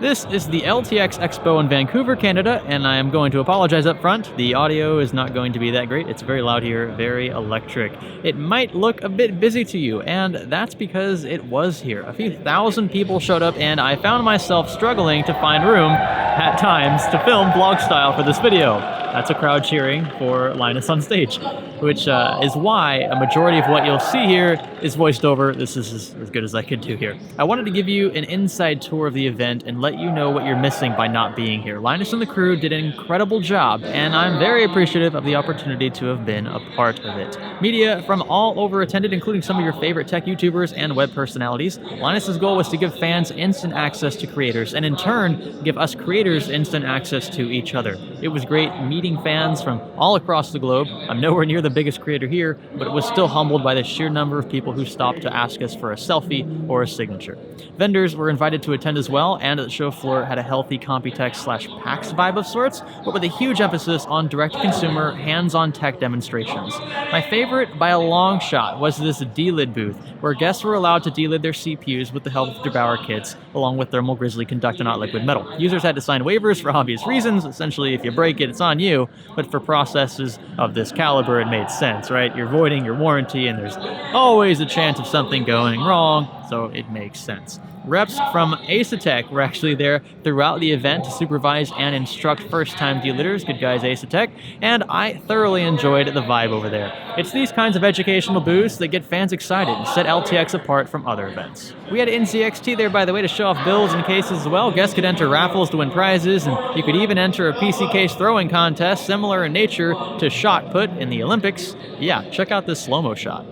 This is the LTX Expo in Vancouver, Canada, and I am going to apologize up front. The audio is not going to be that great. It's very loud here, very electric. It might look a bit busy to you, and that's because it was here. A few thousand people showed up, and I found myself struggling to find room at times to film vlog style for this video. That's a crowd cheering for Linus on stage, which is why a majority of what you'll see here is voiced over. This is as good as I could do here. I wanted to give you an inside tour of the event and let you know what you're missing by not being here. Linus and the crew did an incredible job, and I'm very appreciative of the opportunity to have been a part of it. Media from all over attended, including some of your favorite tech YouTubers and web personalities. Linus's goal was to give fans instant access to creators, and in turn, give us creators instant access to each other. It was great meeting fans from all across the globe. I'm nowhere near the biggest creator here, but was still humbled by the sheer number of people who stopped to ask us for a selfie or a signature. Vendors were invited to attend as well, and the show floor had a healthy Computex/PAX vibe of sorts, but with a huge emphasis on direct-to-consumer, hands-on tech demonstrations. My favorite by a long shot was this D-Lid booth, where guests were allowed to D-Lid their CPUs with the help of Debauer kits, along with Thermal Grizzly Conductanot liquid metal. Users had to sign waivers for obvious reasons. Essentially, if you break it, it's on you. But for processes of this caliber, it made sense, right? You're voiding your warranty, and there's always a chance of something going wrong, so it makes sense. Reps from Asetek were actually there throughout the event to supervise and instruct first-time D-Litters. Good guys, Asetek. And I thoroughly enjoyed the vibe over there. It's these kinds of educational booths that get fans excited and set LTX apart from other events. We had NZXT there, by the way, to show off builds and cases as well. Guests could enter raffles to win prizes, and you could even enter a PC case throwing contest similar in nature to shot put in the Olympics. Yeah, check out this slow-mo shot.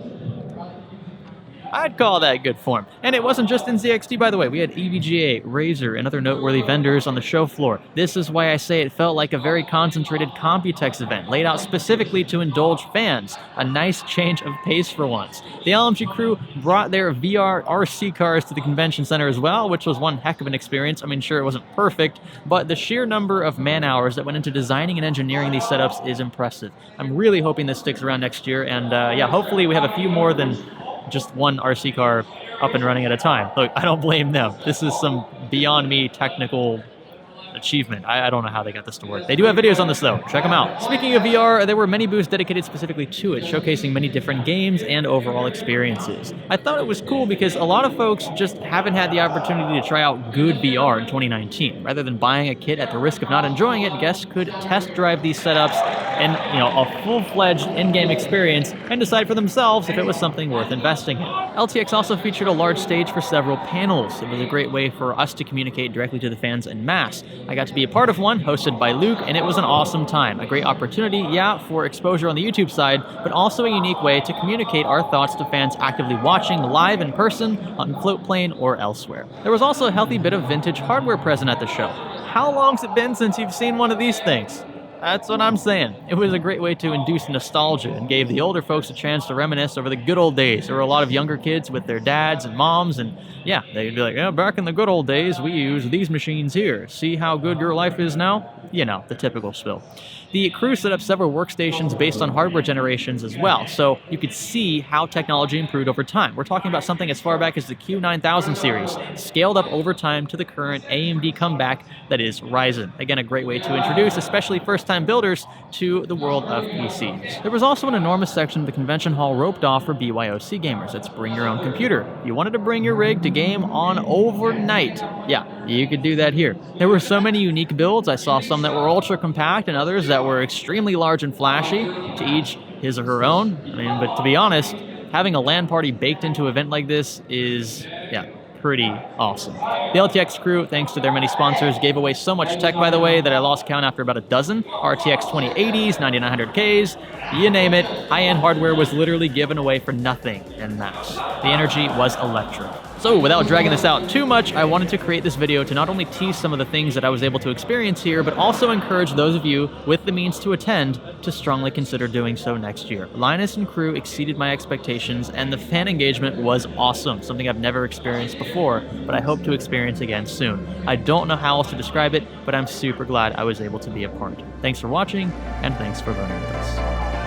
I'd call that good form. And it wasn't just in ZXT, by the way. We had EVGA, Razer, and other noteworthy vendors on the show floor. This is why I say it felt like a very concentrated Computex event, laid out specifically to indulge fans. A nice change of pace for once. The LMG crew brought their VR RC cars to the convention center as well, which was one heck of an experience. I mean, sure, it wasn't perfect, but the sheer number of man-hours that went into designing and engineering these setups is impressive. I'm really hoping this sticks around next year, and yeah, hopefully we have a few more than just one RC car up and running at a time. Look, I don't blame them. This is some beyond me technical achievement. I don't know how they got this to work. They do have videos on this though. Check them out. Speaking of VR, there were many booths dedicated specifically to it, showcasing many different games and overall experiences. I thought it was cool because a lot of folks just haven't had the opportunity to try out good VR in 2019. Rather than buying a kit at the risk of not enjoying it, guests could test drive these setups and, a full-fledged in-game experience and decide for themselves if it was something worth investing in. LTX also featured a large stage for several panels. It was a great way for us to communicate directly to the fans en masse. I got to be a part of one, hosted by Luke, and it was an awesome time. A great opportunity, yeah, for exposure on the YouTube side, but also a unique way to communicate our thoughts to fans actively watching live in person, on Floatplane, or elsewhere. There was also a healthy bit of vintage hardware present at the show. How long's it been since you've seen one of these things? That's what I'm saying. It was a great way to induce nostalgia and gave the older folks a chance to reminisce over the good old days. There were a lot of younger kids with their dads and moms, and yeah, they'd be like, yeah, back in the good old days, we used these machines here. See how good your life is now? The typical spill. The crew set up several workstations based on hardware generations as well, so you could see how technology improved over time. We're talking about something as far back as the Q9000 series, scaled up over time to the current AMD comeback that is Ryzen. Again, a great way to introduce, especially first-time builders, to the world of PCs. There was also an enormous section of the convention hall roped off for BYOC gamers. That's bring your own computer. You wanted to bring your rig to game on overnight. Yeah, you could do that here. There were so many unique builds. I saw some that were ultra compact and others that were extremely large and flashy, to each his or her own. But to be honest, having a LAN party baked into an event like this is, pretty awesome. The LTX crew, thanks to their many sponsors, gave away so much tech, by the way, that I lost count after about a dozen. RTX 2080s, 9900Ks, you name it. High-end hardware was literally given away for nothing en masse. The energy was electric. So without dragging this out too much, I wanted to create this video to not only tease some of the things that I was able to experience here, but also encourage those of you with the means to attend to strongly consider doing so next year. Linus and crew exceeded my expectations, and the fan engagement was awesome, something I've never experienced before, but I hope to experience again soon. I don't know how else to describe it, but I'm super glad I was able to be a part. Thanks for watching, and thanks for learning with us.